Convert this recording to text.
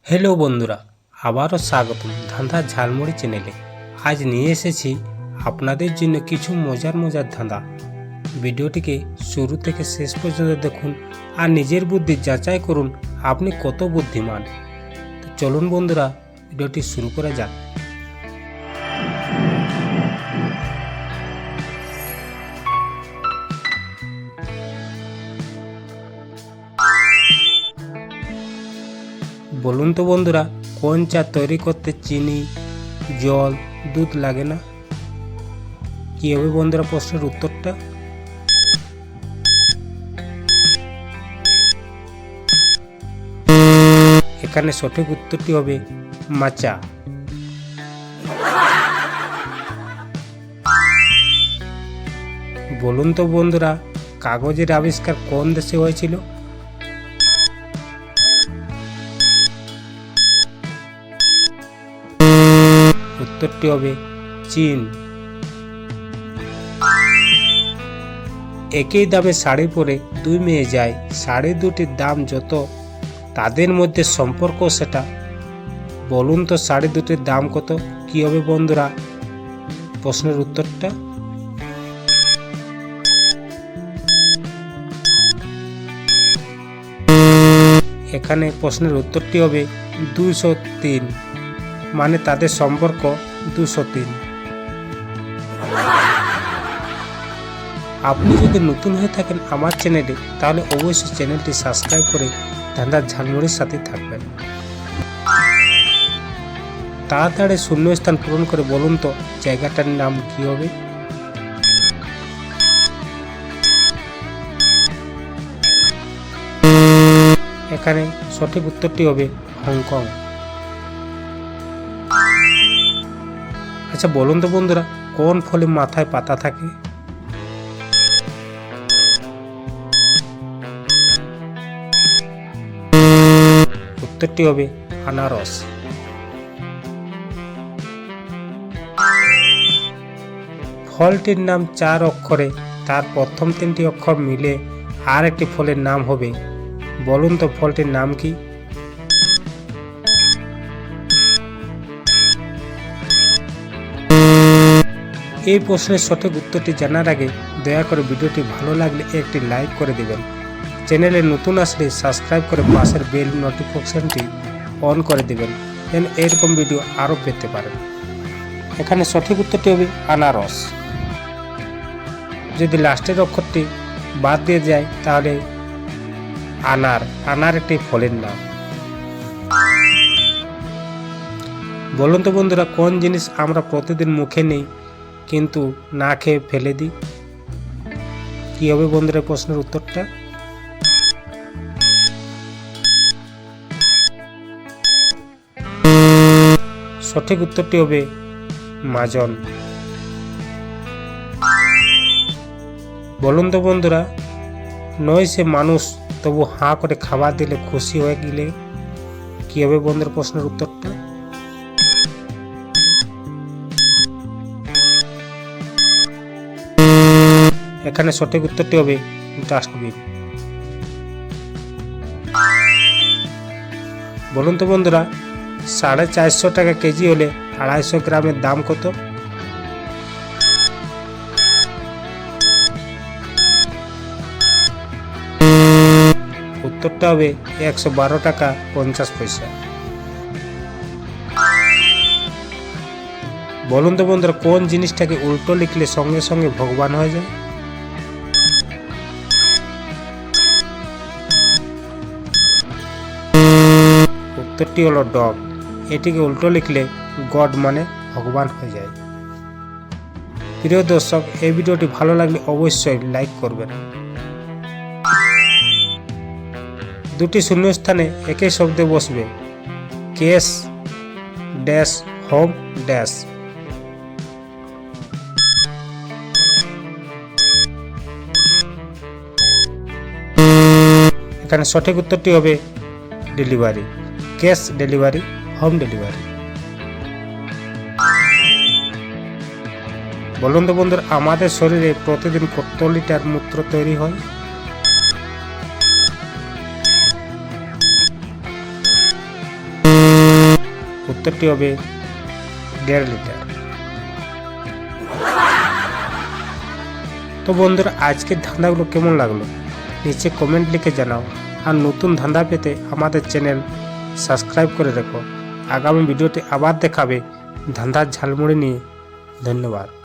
Hello বন্ধুরা, আবারও স্বাগতম ধাঁধা ঝালমুড়ি চ্যানেলে। আজ নিয়ে এসেছি আপনাদের জন্য কিছু মজার ধাঁধা। ভিডিওটিকে শুরু থেকে শেষ পর্যন্ত দেখুন আর নিজের বুদ্ধি যাচাই করুন আপনি কত বুদ্ধিমান। তো চলুন বন্ধুরা, ভিডিওটি শুরু করা যাক। বলুন তো বন্ধুরা, কোন চা তৈরি করতে চিনি, জল, দুধ লাগে না? কি হবে বন্ধুরা প্রশ্নের উত্তরটা? এখানে সঠিক উত্তরটি হবে মাচা। বলুন তো বন্ধুরা, কাগজের আবিষ্কার কোন দেশে হয়েছিল? উত্তরটি হবে চীন। একই দামে শাড়ি পরে দুই মেয়ে যায়, শাড়ি দুটির দাম যত, তাদের মধ্যে সম্পর্ক সেটা। বলুন তো শাড়ি দুটির দাম কত? কি হবে বন্ধুরা প্রশ্নের উত্তরটা? এখানে প্রশ্নের উত্তরটি হবে 203, মানে তাদের সম্পর্ক 203। আপনি যদি নতুন হয়ে থাকেন আমার চ্যানেলে, তাহলে অবশ্যই চ্যানেলটি সাবস্ক্রাইব করে ধাঁধার ঝালমুড়ির সাথে থাকবেন। তাড়াতাড়ি শূন্যস্থান পূরণ করে বলুন তো জায়গাটার নাম কি হবে? এখানে সঠিক উত্তরটি হবে হংকং। আচ্ছা বলুন তো বন্ধুরা, কোন ফলে মাথায় পাতা থাকে? উত্তরটি হবে আনারস। ফলটির নাম 4 অক্ষরে, তার প্রথম 3টি অক্ষর মিলে আর একটি ফলের নাম হবে। বলুন তো ফলটির নাম কি? এই প্রশ্নের সঠিক উত্তরটি জানার আগে দয়া করে ভিডিওটি ভালো লাগলে একটি লাইক করে দেবেন। চ্যানেলে নতুন আসলে সাবস্ক্রাইব করে পাশের বেল নোটিফিকেশনটি অন করে দেবেন, যেন এরকম ভিডিও আরও পেতে পারেন। এখানে সঠিক উত্তরটি হবে আনারস। যদি লাস্টের অক্ষরটি বাদ দিয়ে যায় তাহলে আনার একটি ফলের নাম। বলুন তো বন্ধুরা, কোন জিনিস আমরা প্রতিদিন মুখে নেই কিন্তু না খেয়ে ফেলে দিই? কি হবে বন্ধুরা প্রশ্নের উত্তরটা? সঠিক উত্তরটি হবে মাজন। বলুন তো বন্ধুরা, নয় সে মানুষ তবু হাঁ করে খাবার দিলে খুশি হয়ে গেলে কি হবে বন্ধুরা প্রশ্নের উত্তরটা? এখানে সঠিক উত্তরটি হবে ডাস্টবিন। বলুন তো বন্ধুরা, 450 টাকা কেজি হলে 250 গ্রামের দাম কত? উত্তরটা হবে 112 টাকা 50 পয়সা। বলুন তো বন্ধুরা, কোন জিনিসটাকে উল্টো লিখলে সঙ্গে সঙ্গে ভগবান হয়ে যায়? উত্তরটি হলো ডগ। এটিকে উল্টো লিখলে গড মানে ভগবান হয়ে যায়। প্রিয় দর্শক, এই ভিডিওটি ভালো লাগলে অবশ্যই লাইক করবেন। দুটি শূন্যস্থানে একই শব্দে বসবে, কেস ড্যাশ হোম ড্যাশ। এখানে সঠিক উত্তরটি হবে delivery. Cash delivery, home delivery. বলুন তো বন্ধুরা, আমাদের শরীরে প্রতিদিন কত লিটার মূত্র তৈরি হয়? উত্তরটি হবে 1.5 লিটার। তো বন্ধুরা, আজকের ধাঁধাগুলো কেমন লাগলো নিচে কমেন্ট লিখে জানাও। আর নতুন ধাঁধা পেতে আমাদের চ্যানেল সাবস্ক্রাইব করে রেখো। আগামী ভিডিওতে আবার দেখাবে ধাঁধার ঝালমুড়ি নিয়ে। ধন্যবাদ।